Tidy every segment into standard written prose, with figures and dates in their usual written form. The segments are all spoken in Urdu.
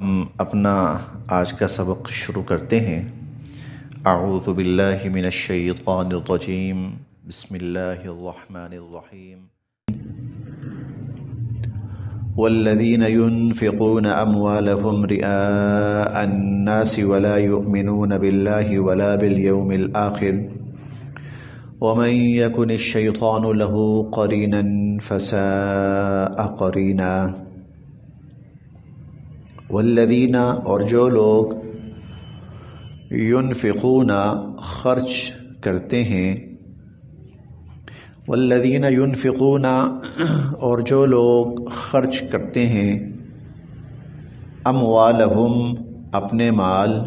ہم اپنا آج کا سبق شروع کرتے ہیں۔ اعوذ باللہ من الشیطان الرجیم، بسم اللہ الرحمن الرحیم۔ والذین ينفقون اموالهم رئاء الناس ولا يؤمنون باللہ ولا بالیوم الآخر ومن یکن الشیطان له قرینا فساء قرینا۔ والذین، اور جو لوگ، ينفقون، خرچ کرتے ہیں، والذین ينفقون، اور جو لوگ خرچ کرتے ہیں، اموالہم، اپنے مال،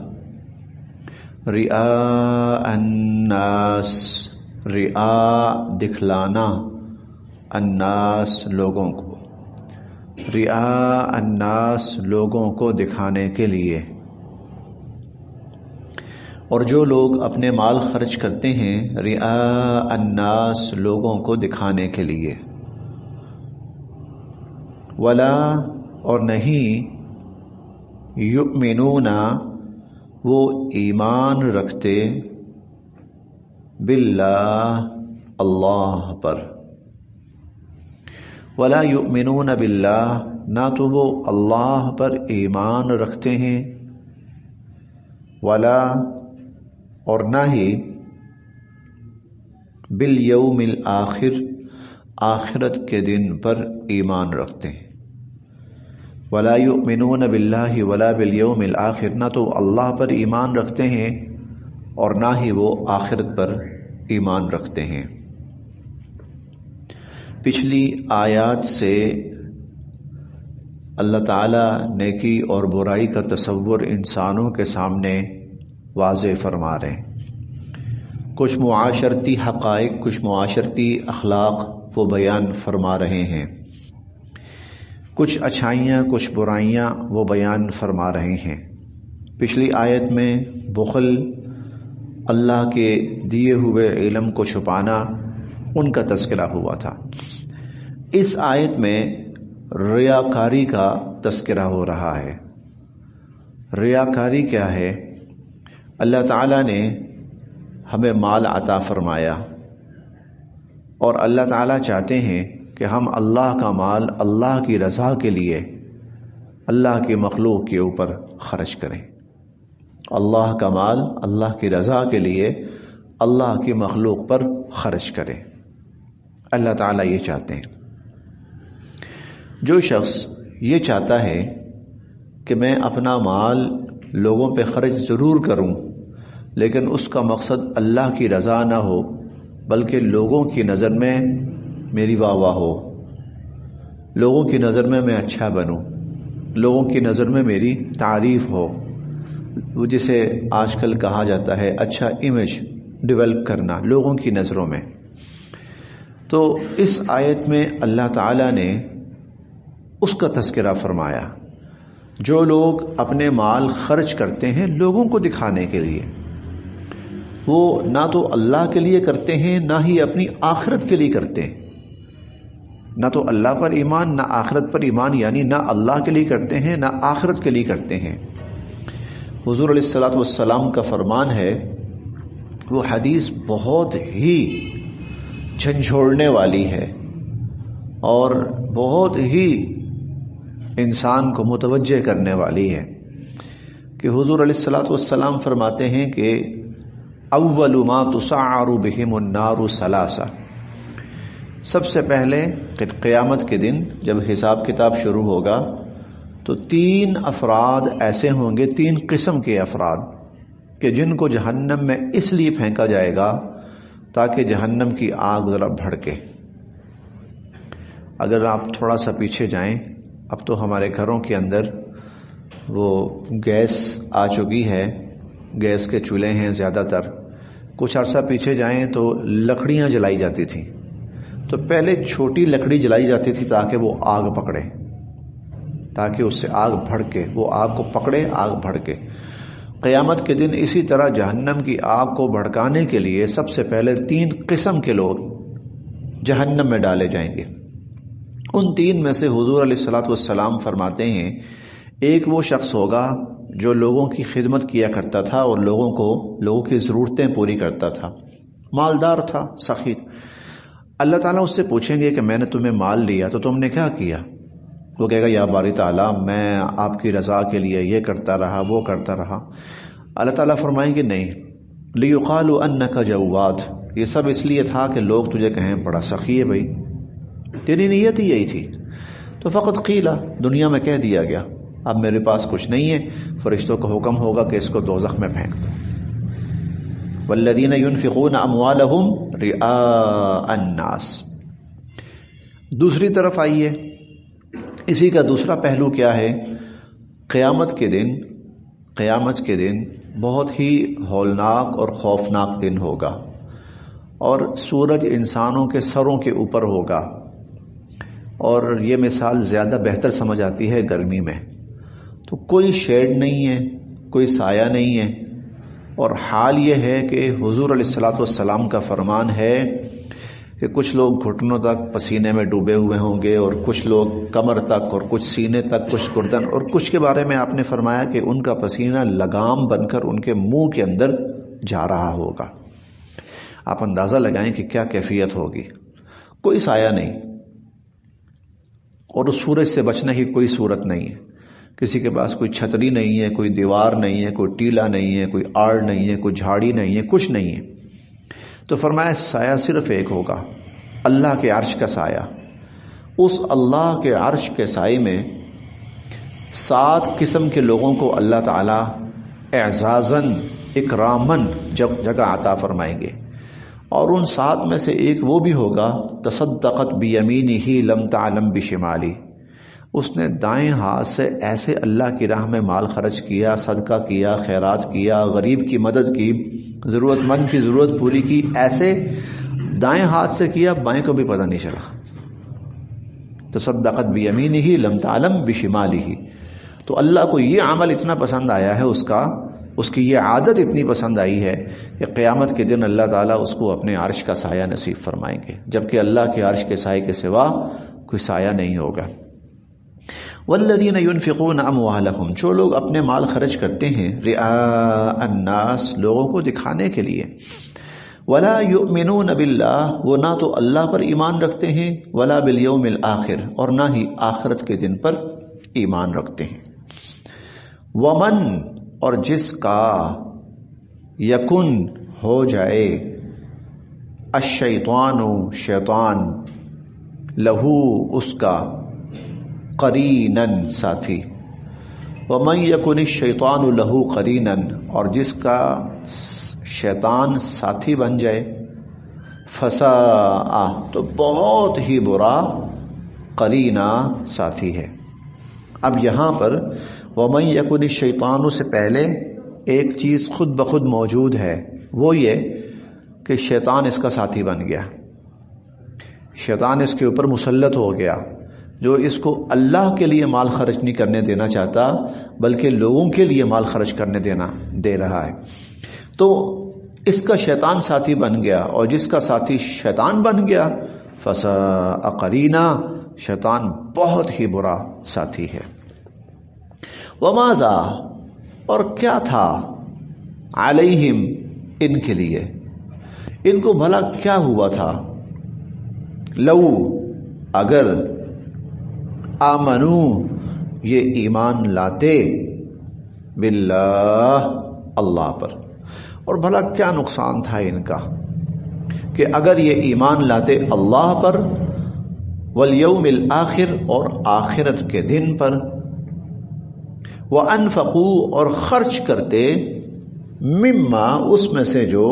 رئاء الناس، رئاء دکھلانا، الناس لوگوں کو، رئاء الناس لوگوں کو دکھانے کے لیے۔ اور جو لوگ اپنے مال خرچ کرتے ہیں رئاء الناس لوگوں کو دکھانے کے لیے، ولا، اور نہیں، یؤمنون، وہ ایمان رکھتے، باللہ، اللہ پر، ولا یؤمنون باللہ، نہ تو وہ اللہ پر ایمان رکھتے ہیں، ولا، اور نہ ہی، بالیوم الآخر، آخرت کے دن پر ایمان رکھتے ہیں۔ ولا یؤمنون باللہ ولا بالیوم الآخر، نہ تو اللہ پر ایمان رکھتے ہیں اور نہ ہی وہ آخرت پر ایمان رکھتے ہیں۔ پچھلی آیات سے اللہ تعالیٰ نیکی اور برائی کا تصور انسانوں کے سامنے واضح فرما رہے ہیں۔ کچھ معاشرتی حقائق، کچھ معاشرتی اخلاق وہ بیان فرما رہے ہیں، کچھ اچھائیاں، کچھ برائیاں وہ بیان فرما رہے ہیں۔ پچھلی آیت میں بخل، اللہ کے دیے ہوئے علم کو چھپانا، ان کا تذکرہ ہوا تھا۔ اس آیت میں ریاکاری کا تذکرہ ہو رہا ہے۔ ریاکاری کیا ہے؟ اللہ تعالیٰ نے ہمیں مال عطا فرمایا اور اللہ تعالیٰ چاہتے ہیں کہ ہم اللہ کا مال اللہ کی رضا کے لیے، اللہ کی مخلوق کے اوپر خرچ کریں۔ اللہ کا مال اللہ کی رضا کے لیے اللہ کی مخلوق پر خرچ کریں، اللہ تعالیٰ یہ چاہتے ہیں۔ جو شخص یہ چاہتا ہے کہ میں اپنا مال لوگوں پہ خرچ ضرور کروں لیکن اس کا مقصد اللہ کی رضا نہ ہو بلکہ لوگوں کی نظر میں میری واہ واہ ہو، لوگوں کی نظر میں اچھا بنوں، لوگوں کی نظر میں میری تعریف ہو، وہ جسے آج کل کہا جاتا ہے اچھا امیج ڈیولپ کرنا لوگوں کی نظروں میں، تو اس آیت میں اللہ تعالیٰ نے اس کا تذکرہ فرمایا۔ جو لوگ اپنے مال خرچ کرتے ہیں لوگوں کو دکھانے کے لیے، وہ نہ تو اللہ کے لیے کرتے ہیں نہ ہی اپنی آخرت کے لیے کرتے ہیں، نہ تو اللہ پر ایمان نہ آخرت پر ایمان، یعنی نہ اللہ کے لیے کرتے ہیں نہ آخرت کے لیے کرتے ہیں۔ حضور علیہ الصلوۃ والسلام کا فرمان ہے، وہ حدیث بہت ہی جھنجھوڑنے والی ہے اور بہت ہی انسان کو متوجہ کرنے والی ہے کہ حضور علیہ الصلوۃ والسلام فرماتے ہیں کہ اول ما تسعر بهم النار ثلاثہ، سب سے پہلے قیامت کے دن جب حساب کتاب شروع ہوگا تو 3 افراد ایسے ہوں گے، 3 قسم کے افراد کہ جن کو جہنم میں اس لیے پھینکا جائے گا تاکہ جہنم کی آگ ذرا بھڑکے۔ اگر آپ تھوڑا سا پیچھے جائیں، اب تو ہمارے گھروں کے اندر وہ گیس آ چکی ہے، گیس کے چولہے ہیں زیادہ تر، کچھ عرصہ پیچھے جائیں تو لکڑیاں جلائی جاتی تھیں، تو پہلے چھوٹی لکڑی جلائی جاتی تھی تاکہ وہ آگ پکڑے، تاکہ اس سے آگ بھڑکے، وہ آگ کو پکڑے، آگ بھڑکے۔ قیامت کے دن اسی طرح جہنم کی آگ کو بھڑکانے کے لیے سب سے پہلے 3 قسم کے لوگ جہنم میں ڈالے جائیں گے۔ ان 3 میں سے حضور علیہ الصلوۃ والسلام فرماتے ہیں ایک وہ شخص ہوگا جو لوگوں کی خدمت کیا کرتا تھا اور لوگوں کی ضرورتیں پوری کرتا تھا، مالدار تھا، سخی۔ اللہ تعالیٰ اس سے پوچھیں گے کہ میں نے تمہیں مال لیا تو تم نے کیا کیا؟ وہ کہے گا یا باری تعالیٰ میں آپ کی رضا کے لیے یہ کرتا رہا، وہ کرتا رہا۔ اللہ تعالیٰ فرمائیں گے نہیں، لیقال انک جواد، یہ سب اس لیے تھا کہ لوگ تجھے کہیں بڑا سخی ہے بھائی، تیری نیت ہی یہی تھی۔ تو فقط قیل، دنیا میں کہہ دیا گیا، اب میرے پاس کچھ نہیں ہے، فرشتوں کا حکم ہوگا کہ اس کو دوزخ میں پھینک دو۔ والذین ينفقون اموالهم رئاء الناس۔ دوسری طرف آئیے، اسی کا دوسرا پہلو کیا ہے؟ قیامت کے دن بہت ہی ہولناک اور خوفناک دن ہوگا، اور سورج انسانوں کے سروں کے اوپر ہوگا، اور یہ مثال زیادہ بہتر سمجھ آتی ہے گرمی میں۔ تو کوئی شیڈ نہیں ہے، کوئی سایہ نہیں ہے، اور حال یہ ہے کہ حضور علیہ الصلوۃ والسلام کا فرمان ہے کہ کچھ لوگ گھٹنوں تک پسینے میں ڈوبے ہوئے ہوں گے، اور کچھ لوگ کمر تک، اور کچھ سینے تک، کچھ گردن، اور کچھ کے بارے میں آپ نے فرمایا کہ ان کا پسینہ لگام بن کر ان کے منہ کے اندر جا رہا ہوگا۔ آپ اندازہ لگائیں کہ کیا کیفیت ہوگی۔ کوئی سایہ نہیں، اور اس سورج سے بچنے کی کوئی صورت نہیں ہے۔ کسی کے پاس کوئی چھتری نہیں ہے، کوئی دیوار نہیں ہے، کوئی ٹیلا نہیں ہے، کوئی آڑ نہیں ہے، کوئی جھاڑی نہیں ہے، کچھ نہیں ہے۔ تو فرمایا سایہ صرف ایک ہوگا، اللہ کے عرش کا سایہ۔ اس اللہ کے عرش کے سائے میں 7 قسم کے لوگوں کو اللہ تعالی اعزازاً اکراماً جگہ عطا فرمائیں گے، اور ان 7 میں سے ایک وہ بھی ہوگا تصدقت بیمینہ لم تعلم بشمالی، اس نے دائیں ہاتھ سے ایسے اللہ کی راہ میں مال خرچ کیا، صدقہ کیا، خیرات کیا، غریب کی مدد کی، ضرورت مند کی ضرورت پوری کی، ایسے دائیں ہاتھ سے کیا، بائیں کو بھی پتہ نہیں چلا۔ تصدقت بیمینہ لم تعلم بشمالہ۔ تو اللہ کو یہ عمل اتنا پسند آیا ہے، اس کی یہ عادت اتنی پسند آئی ہے کہ قیامت کے دن اللہ تعالیٰ اس کو اپنے عرش کا سایہ نصیب فرمائیں گے، جبکہ اللہ کے عرش کے سائے کے سوا کوئی سایہ نہیں ہوگا۔ والذین ينفقون اموالهم، جو لوگ اپنے مال خرچ کرتے ہیں رئاء الناس، لوگوں کو دکھانے کے لیے، ولا یؤمنون باللہ، وہ نہ تو اللہ پر ایمان رکھتے ہیں، ولا بالیوم الآخر، اور نہ ہی آخرت کے دن پر ایمان رکھتے ہیں۔ ومن، اور جس کا یکن ہو جائے الشیطان، شیطان، لہو اس کا، قرینن ساتھی، ومن یکن الشیطان لہو قرینن، اور جس کا شیطان ساتھی بن جائے، فساء، تو بہت ہی برا قرینہ ساتھی ہے۔ اب یہاں پر ومن یکن الشیطان سے پہلے ایک چیز خود بخود موجود ہے، وہ یہ کہ شیطان اس کا ساتھی بن گیا، شیطان اس کے اوپر مسلط ہو گیا، جو اس کو اللہ کے لیے مال خرچ نہیں کرنے دینا چاہتا، بلکہ لوگوں کے لیے مال خرچ کرنے دے رہا ہے۔ تو اس کا شیطان ساتھی بن گیا، اور جس کا ساتھی شیطان بن گیا، فساء قرینہ، شیطان بہت ہی برا ساتھی ہے۔ وماذا، اور کیا تھا، علیہم، ان کے لیے، ان کو بھلا کیا ہوا تھا، لو، اگر، آمنو، یہ ایمان لاتے، باللہ، اللہ پر، اور بھلا کیا نقصان تھا ان کا کہ اگر یہ ایمان لاتے اللہ پر، والیوم الآخر، اور آخرت کے دن پر، وانفقوا، اور خرچ کرتے، مما، اس میں سے جو،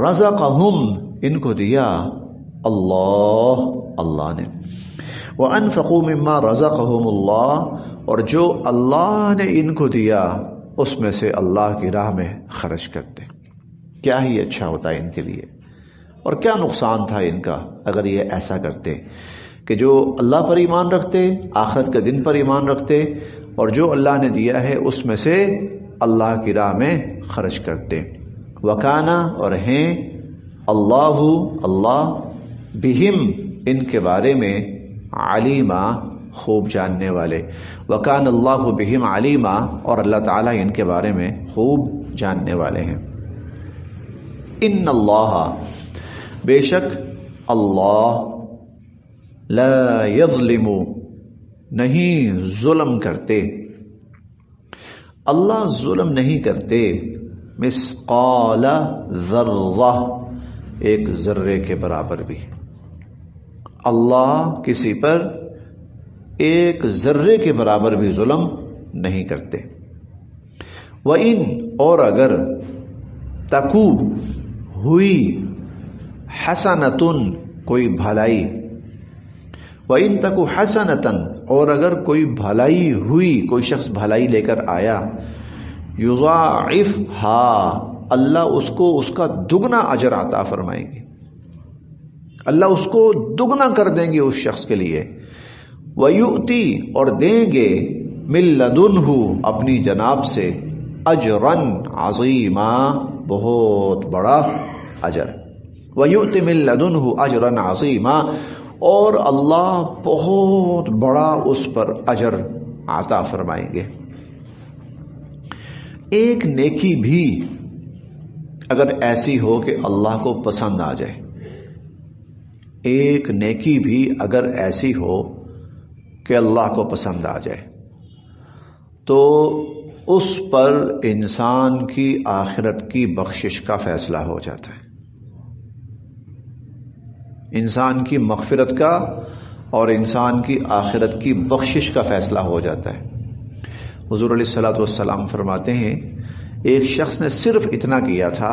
رزقہم، ان کو دیا اللہ نے، وانفقوا مما رزقہم اللہ، اور جو اللہ نے ان کو دیا اس میں سے اللہ کی راہ میں خرچ کرتے۔ کیا ہی اچھا ہوتا ہے ان کے لیے، اور کیا نقصان تھا ان کا اگر یہ ایسا کرتے کہ جو اللہ پر ایمان رکھتے، آخرت کے دن پر ایمان رکھتے، اور جو اللہ نے دیا ہے اس میں سے اللہ کی راہ میں خرچ کرتے۔ وکانا، اور ہیں، اللہ بہم، ان کے بارے میں، علیما، خوب جاننے والے. وکان اللہ بہم علیما، اور اللہ تعالیٰ ان کے بارے میں خوب جاننے والے ہیں. ان اللہ، بے شک اللہ، لا یظلم، نہیں ظلم کرتے، اللہ ظلم نہیں کرتے، مثقال ذرہ، ایک ذرے کے برابر بھی. اللہ کسی پر ایک ذرے کے برابر بھی ظلم نہیں کرتے. وَإِن، اور اگر تکو ہوئی، حسنتن کوئی بھلائی، وَإِن تکو حسنتن، اور اگر کوئی بھلائی ہوئی، کوئی شخص بھلائی لے کر آیا، یضاعفھا، اللہ اس کو اس کا دگنا اجر عطا فرمائیں گے، اللہ اس کو دگنا کر دیں گے اس شخص کے لیے. وَيُؤْتِ، اور دیں گے، مِن لَدُنْہُ، اپنی جناب سے، اجرًا عظیما، بہت بڑا اجر. وَيُؤْتِ مِن لَدُنْہُ اجرًا عظیما، اور اللہ بہت بڑا اس پر اجر عطا فرمائیں گے. ایک نیکی بھی اگر ایسی ہو کہ اللہ کو پسند آ جائے، ایک نیکی بھی اگر ایسی ہو کہ اللہ کو پسند آ جائے، تو اس پر انسان کی آخرت کی بخشش کا فیصلہ ہو جاتا ہے، انسان کی مغفرت کا اور انسان کی آخرت کی بخشش کا فیصلہ ہو جاتا ہے. حضور علیہ الصلوۃ والسلام فرماتے ہیں، ایک شخص نے صرف اتنا کیا تھا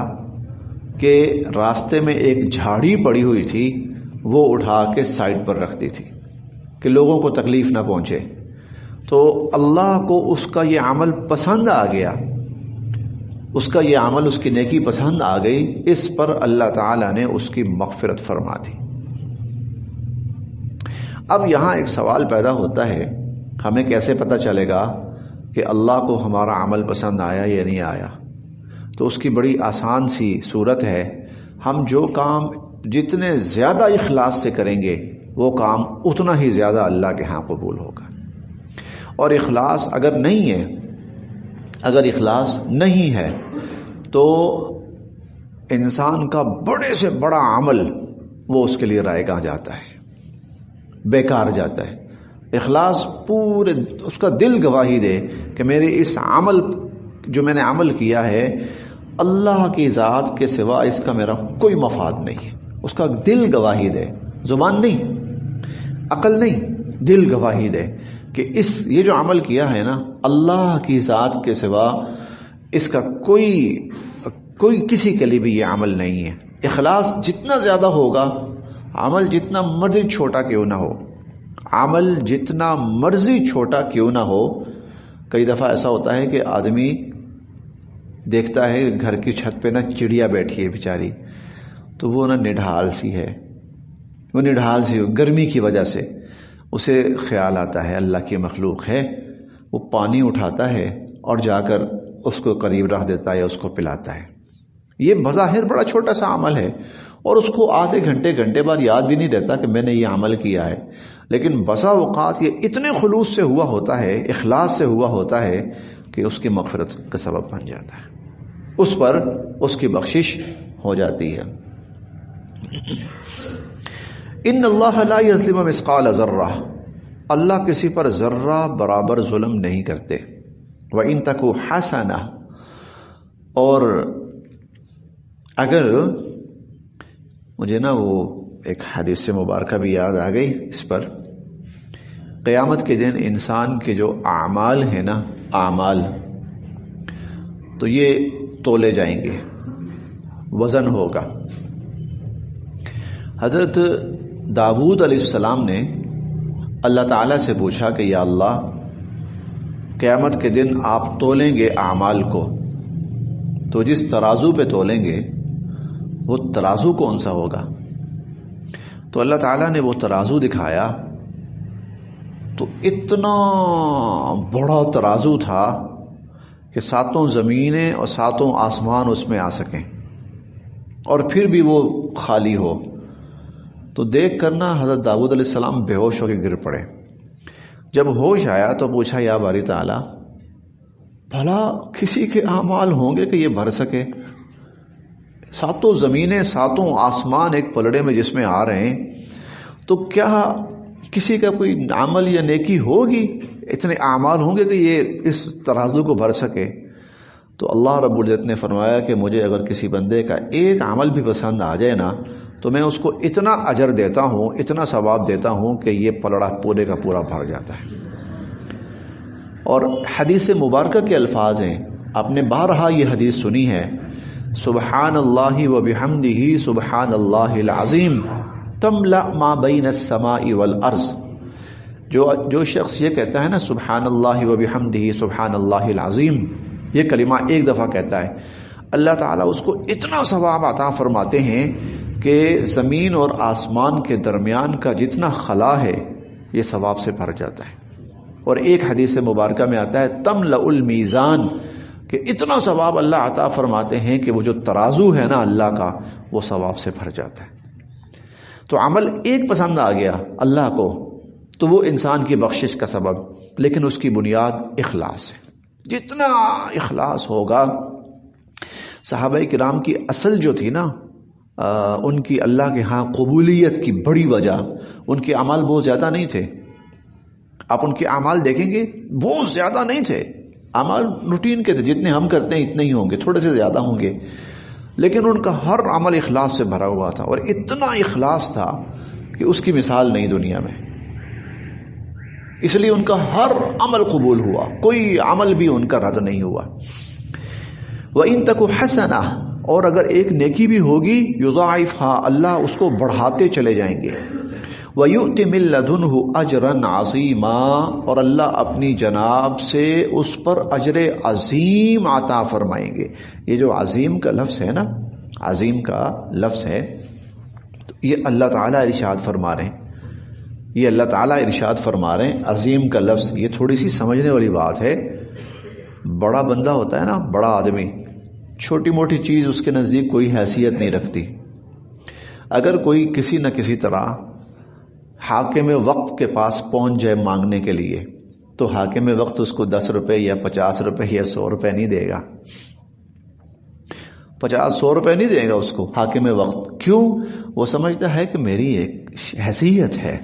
کہ راستے میں ایک جھاڑی پڑی ہوئی تھی، وہ اٹھا کے سائڈ پر رکھ دی تھی کہ لوگوں کو تکلیف نہ پہنچے، تو اللہ کو اس کا یہ عمل پسند آ گیا، اس کا یہ عمل، اس کی نیکی پسند آ گئی، اس پر اللہ تعالی نے اس کی مغفرت فرما دی. اب یہاں ایک سوال پیدا ہوتا ہے، ہمیں کیسے پتہ چلے گا کہ اللہ کو ہمارا عمل پسند آیا یا نہیں آیا؟ تو اس کی بڑی آسان سی صورت ہے، ہم جو کام جتنے زیادہ اخلاص سے کریں گے وہ کام اتنا ہی زیادہ اللہ کے ہاں قبول ہوگا. اور اخلاص اگر نہیں ہے، اگر اخلاص نہیں ہے تو انسان کا بڑے سے بڑا عمل وہ اس کے لیے رائگاں جاتا ہے، بیکار جاتا ہے. اخلاص پورے اس کا دل گواہی دے کہ میرے اس عمل، جو میں نے عمل کیا ہے، اللہ کی ذات کے سوا اس کا میرا کوئی مفاد نہیں ہے. اس کا دل گواہی دے، زبان نہیں، عقل نہیں، دل گواہی دے کہ یہ جو عمل کیا ہے نا، اللہ کی ذات کے سوا اس کا کوئی کسی کے لیے بھی یہ عمل نہیں ہے. اخلاص جتنا زیادہ ہوگا، عمل جتنا مرضی چھوٹا کیوں نہ ہو، عمل جتنا مرضی چھوٹا کیوں نہ ہو. کئی دفعہ ایسا ہوتا ہے کہ آدمی دیکھتا ہے گھر کی چھت پہ نا چڑیا بیٹھی ہے بیچاری، تو وہ نا نڈھال سی ہے، وہ نڈھال سی ہو، گرمی کی وجہ سے اسے خیال آتا ہے اللہ کی مخلوق ہے، وہ پانی اٹھاتا ہے اور جا کر اس کو قریب رکھ دیتا ہے، اس کو پلاتا ہے. یہ بظاہر بڑا چھوٹا سا عمل ہے اور اس کو آدھے گھنٹے بعد یاد بھی نہیں رہتا کہ میں نے یہ عمل کیا ہے، لیکن بسا اوقات یہ اتنے خلوص سے ہوا ہوتا ہے، اخلاص سے ہوا ہوتا ہے کہ اس کی مغفرت کا سبب بن جاتا ہے، اس پر اس کی بخشش ہو جاتی ہے. ان اللہ لا یظلم مثقال ذرہ، اللہ کسی پر ذرہ برابر ظلم نہیں کرتے. وَإِن تَكُ حَسَنَةٌ، اور اگر، مجھے نا وہ ایک حدیث مبارکہ بھی یاد آ گئی اس پر، قیامت کے دن انسان کے جو اعمال ہیں نا، اعمال، تو یہ تولے جائیں گے، وزن ہوگا. حضرت داؤد علیہ السلام نے اللہ تعالیٰ سے پوچھا کہ یا اللہ، قیامت کے دن آپ تولیں گے اعمال کو، تو جس ترازو پہ تولیں گے وہ ترازو کون سا ہوگا؟ تو اللہ تعالیٰ نے وہ ترازو دکھایا، تو اتنا بڑا ترازو تھا کہ 7 زمینیں اور 7 آسمان اس میں آ سکیں، اور پھر بھی وہ خالی ہو. تو دیکھ کرنا حضرت داؤد علیہ السلام بے ہوش ہو کے گر پڑے. جب ہوش آیا تو پوچھا یا باری تعالیٰ بھلا کسی کے اعمال ہوں گے کہ یہ بھر سکے؟ ساتوں زمینیں ساتوں آسمان ایک پلڑے میں جس میں آ رہے ہیں، تو کیا کسی کا کوئی عمل یا نیکی ہوگی، اتنے اعمال ہوں گے کہ یہ اس ترازو کو بھر سکے؟ تو اللہ رب العزت نے فرمایا کہ مجھے اگر کسی بندے کا ایک عمل بھی پسند آ جائے نا تو میں اس کو اتنا اجر دیتا ہوں، اتنا ثواب دیتا ہوں کہ یہ پلڑا پورے کا پورا بھر جاتا ہے۔ اور حدیث مبارکہ کے الفاظ ہیں، آپ نے بارہا یہ حدیث سنی ہے، سبحان اللہ و بحمدہ سبحان اللہ العظیم تملأ ما بین السماء والارض۔ جو شخص یہ کہتا ہے نا سبحان اللہ و بحمدہ سبحان اللہ العظیم، یہ کلمہ ایک دفعہ کہتا ہے، اللہ تعالیٰ اس کو اتنا ثواب عطا فرماتے ہیں کہ زمین اور آسمان کے درمیان کا جتنا خلا ہے یہ ثواب سے بھر جاتا ہے۔ اور ایک حدیث مبارکہ میں آتا ہے تملأ المیزان، کہ اتنا ثواب اللہ عطا فرماتے ہیں کہ وہ جو ترازو ہے نا اللہ کا وہ ثواب سے بھر جاتا ہے۔ تو عمل ایک پسند آ گیا اللہ کو تو وہ انسان کی بخشش کا سبب، لیکن اس کی بنیاد اخلاص ہے۔ جتنا اخلاص ہوگا، صحابہ کرام کی اصل جو تھی نا ان کی اللہ کے ہاں قبولیت کی بڑی وجہ، ان کے اعمال بہت زیادہ نہیں تھے۔ آپ ان کے اعمال دیکھیں گے بہت زیادہ نہیں تھے، اعمال روٹین کے تھے، جتنے ہم کرتے ہیں اتنے ہی ہوں گے، تھوڑے سے زیادہ ہوں گے، لیکن ان کا ہر عمل اخلاص سے بھرا ہوا تھا، اور اتنا اخلاص تھا کہ اس کی مثال نہیں دنیا میں۔ اس لیے ان کا ہر عمل قبول ہوا، کوئی عمل بھی ان کا رد نہیں ہوا۔ وَإِن تَكُ حَسَنَةٌ، اور اگر ایک نیکی بھی ہوگی، یضاعفها، اللہ اس کو بڑھاتے چلے جائیں گے۔ وَيُؤْتِ مِن لَّدُنْهُ أَجْرًا عَظِيمًا، اور اللہ اپنی جناب سے اس پر اجر عظیم عطا فرمائیں گے۔ یہ جو عظیم کا لفظ ہے نا، عظیم کا لفظ ہے، تو یہ اللہ تعالیٰ ارشاد فرما رہے ہیں، یہ اللہ تعالیٰ ارشاد فرما رہے ہیں، عظیم کا لفظ یہ تھوڑی سی سمجھنے والی بات ہے۔ بڑا بندہ ہوتا ہے نا، بڑا آدمی، چھوٹی موٹی چیز اس کے نزدیک کوئی حیثیت نہیں رکھتی۔ اگر کوئی کسی نہ کسی طرح حاکم وقت کے پاس پہنچ جائے مانگنے کے لیے، تو حاکم وقت اس کو 10 روپے یا 50 روپے یا 100 روپے نہیں دے گا، 50-100 روپے نہیں دے گا اس کو حاکم وقت۔ کیوں؟ وہ سمجھتا ہے کہ میری ایک حیثیت ہے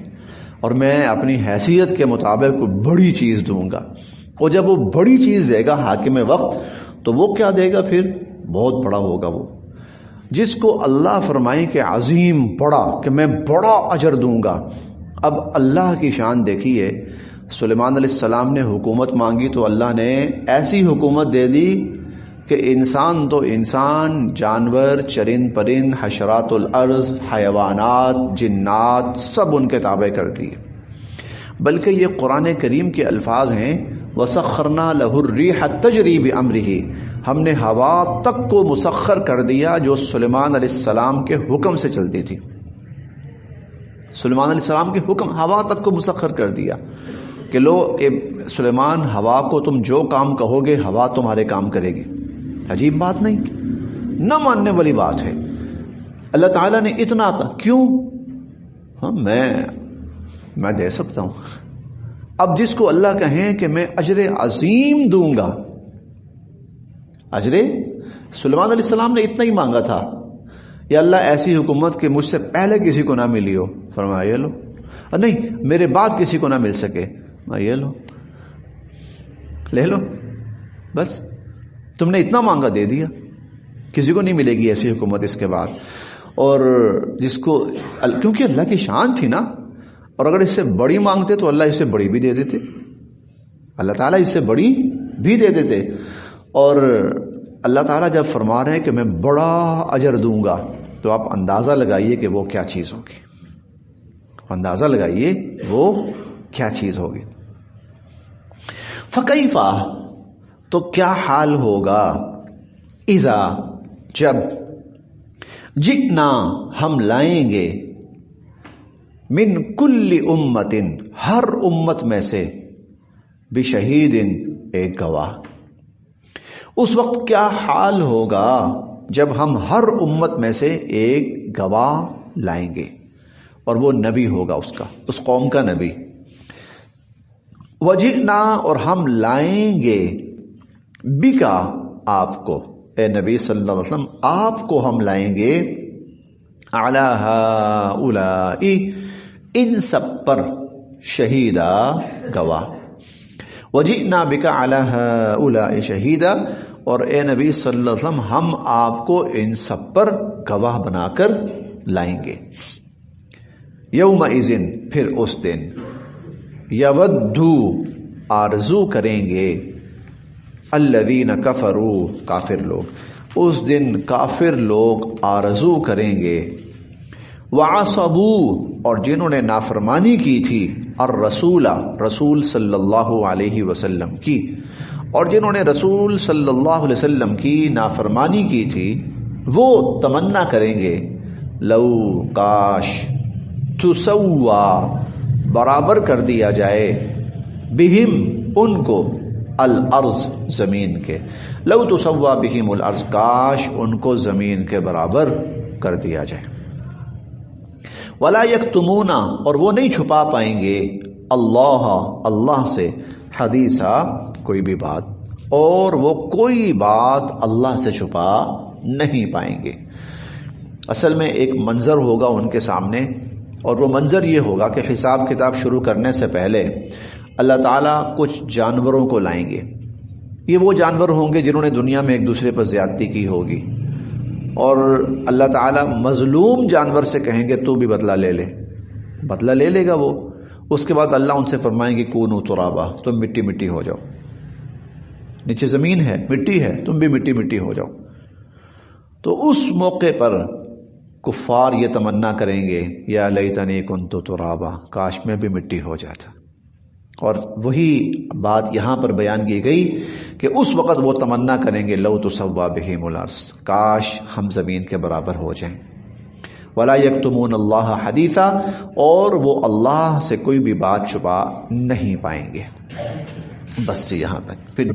اور میں اپنی حیثیت کے مطابق کوئی بڑی چیز دوں گا، اور جب وہ بڑی چیز دے گا حاکم وقت تو وہ کیا دے گا؟ پھر بہت بڑا ہوگا وہ۔ جس کو اللہ فرمائے کہ عظیم، بڑا، کہ میں بڑا اجر دوں گا۔ اب اللہ کی شان دیکھیے، سلیمان علیہ السلام نے حکومت مانگی تو اللہ نے ایسی حکومت دے دی کہ انسان تو انسان، جانور، چرند پرند، حشرات الارض، حیوانات، جنات، سب ان کے تابع کر دیے۔ بلکہ یہ قرآن کریم کے الفاظ ہیں، وَسَخَّرْنَا لَهُ الرِّيحَ تَجْرِي بِأَمْرِهِ، ہم نے ہوا تک کو مسخر کر دیا جو سلیمان علیہ السلام کے حکم سے چلتی تھی۔ سلیمان علیہ السلام کے حکم، ہوا تک کو مسخر کر دیا کہ لو اے سلیمان، ہوا کو تم جو کام کہو گے ہوا تمہارے کام کرے گی۔ عجیب بات نہیں، نہ ماننے والی بات ہے۔ اللہ تعالیٰ نے اتنا کیوں؟ ہاں میں دے سکتا ہوں۔ اب جس کو اللہ کہیں کہ میں اجر عظیم دوں گا، اجر، سلیمان علیہ السلام نے اتنا ہی مانگا تھا، یا اللہ ایسی حکومت کہ مجھ سے پہلے کسی کو نہ ملی ہو، فرمایا یہ لو، اور نہیں میرے بعد کسی کو نہ مل سکے، یہ لو، لے لو، بس تم نے اتنا مانگا دے دیا، کسی کو نہیں ملے گی ایسی حکومت اس کے بعد۔ اور جس کو، کیونکہ اللہ کی شان تھی نا، اور اگر اس سے بڑی مانگتے تو اللہ اس سے بڑی بھی دے دیتے، اللہ تعالیٰ اس سے بڑی بھی دے دیتے۔ اور اللہ تعالیٰ جب فرما رہے ہیں کہ میں بڑا اجر دوں گا، تو آپ اندازہ لگائیے کہ وہ کیا چیز ہوگی، اندازہ لگائیے وہ کیا چیز ہوگی۔ فَكَيْفَ، تو کیا حال ہوگا، اذا، جب، جئنا، ہم لائیں گے، من کل امت، ہر امت میں سے، بشہید، ایک گواہ۔ اس وقت کیا حال ہوگا جب ہم ہر امت میں سے ایک گواہ لائیں گے، اور وہ نبی ہوگا اس کا، اس قوم کا نبی۔ وجئنا اور ہم لائیں گے بکا آپ کو، اے نبی صلی اللہ علیہ وسلم آپ کو ہم لائیں گے، علی ہؤلاء ان سب پر، شہیدا گواہ، وجئنا بکا علی ہؤلاء شہیدا، اور اے نبی صلی اللہ علیہ وسلم ہم آپ کو ان سب پر گواہ بنا کر لائیں گے۔ یومئذ پھر اس دن، یودو آرزو کریں گے، الذین کفروا کافر لوگ، اس دن کافر لوگ آرزو کریں گے، وعصبوا اور جنہوں نے نافرمانی کی تھی، الرسول رسول صلی اللہ علیہ وسلم کی، اور جنہوں نے رسول صلی اللہ علیہ وسلم کی نافرمانی کی تھی، وہ تمنا کریں گے، لو کاش، تسوا برابر کر دیا جائے، بہم ان کو، الارض زمین کے، لو تسوا بہم الارض کاش ان کو زمین کے برابر کر دیا جائے، ولا یکتمون اور وہ نہیں چھپا پائیں گے، اللہ سے، حدیثا کوئی بھی بات، اور وہ کوئی بات اللہ سے چھپا نہیں پائیں گے۔ اصل میں ایک منظر ہوگا ان کے سامنے، اور وہ منظر یہ ہوگا کہ حساب کتاب شروع کرنے سے پہلے اللہ تعالیٰ کچھ جانوروں کو لائیں گے۔ یہ وہ جانور ہوں گے جنہوں نے دنیا میں ایک دوسرے پر زیادتی کی ہوگی، اور اللہ تعالیٰ مظلوم جانور سے کہیں گے تو بھی بدلہ لے لے، بدلہ لے لے گا وہ۔ اس کے بعد اللہ ان سے فرمائیں گے کونوا ترابا، تم مٹی مٹی ہو جاؤ، نیچے زمین ہے، مٹی ہے، تم بھی مٹی مٹی ہو جاؤ۔ تو اس موقع پر کفار یہ تمنا کریں گے، یا لیتنی کنت ترابا، کاش میں بھی مٹی ہو جاتا۔ اور وہی بات یہاں پر بیان کی گئی کہ اس وقت وہ تمنا کریں گے، لو تسوا بہم الارض، کاش ہم زمین کے برابر ہو جائیں، ولا یکتمون اللہ حدیثا اور وہ اللہ سے کوئی بھی بات چھپا نہیں پائیں گے۔ بس یہاں تک۔ پھر